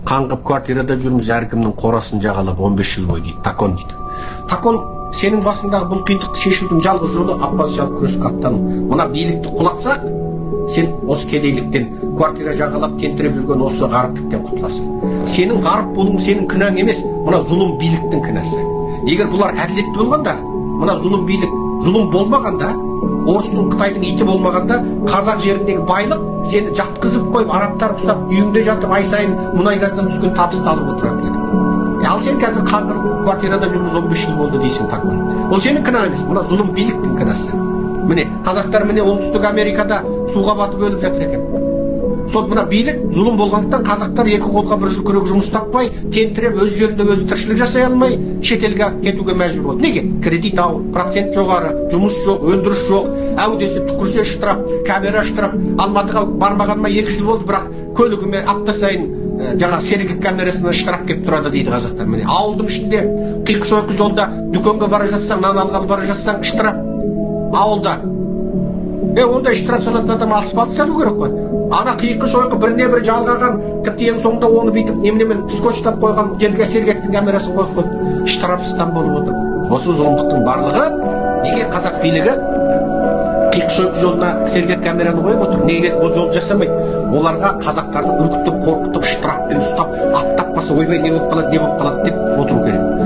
Қаңғып квартирада жүрміз, әркімнің қорасын жағалап 15 жыл бойы дейді. Такон дейді. Такон сенің басыңдағы бұл қиындықты шешудің жалғыз жолы оппозициялық күреске аттану. Мына билікті құлатсақ, сен осы кедейліктен квартира жағалап тентіреп жүрген осы ғарыптықтан құтыласың. Сенің ғарып болуың сенің кінәң емес, мына зұлым биліктің кінәсі. Егер бұлар әділетті болғанда, мына зұлым билік зұлым болмағанда, орыстың Қытайдың иті болмағанда, қазақ жеріндегі байлық сені жатқызып қойып, арабтар ұстап, үйіңде жатып ай сайын мұнай газдан түскен табысты алып отыратын еді. Ал сен қазір қаңғырып квартирада жүрміз 15 жыл болды дейсің, Такон. Ол сенің кінә емес, мына зұлым биліктің кінәсі. Міне қазақтар міне оңтүстік Америкада суға батып өліп жатыр екен. Сол мына билік зұлым болғандықтан қазақтар екі қолға бір күрек жұмыс таппай, тентіреп өз жерінде өзі тіршілік жасай алмай, шетелге кетуге мәжбүр болды. Неге? Кредит ауыр, процент жоғары, жұмыс жоқ, өндіріс жоқ, әудесі түкірсе штраф, камера штраф. Алматыға бармағаныма 2 жыл болды, бірақ көлігіме апта сайын жаңа сергек камерасына штраф келіп тұрады дейді қазақтар. Міне ауылдың ішінде қиқы-шойқы жолда дүкенге бара жатсаң, нан алғалы бара жатсаң штраф. Ауылда ондай штраф салатын адам асфальт салу керек қой. Ана қиқы-шойқы біріне бірі жалғаған, тіпті ең соңында оны бүйтіп неменемен скотчтап қойған жерге сергектің камерасын қойып қойды. Штрафстан болып отыр. Осы зұлымдықтың барлығы неге қазақ билігі қиқы-шойқы жолына сергек камераны қойып отыр? Неге ол жол жасамайды? Оларға қазақтарды үркітіп, қорқытып, штрафпен ұстап, аттап қалса ойбай не болып қалады деп отыру керек.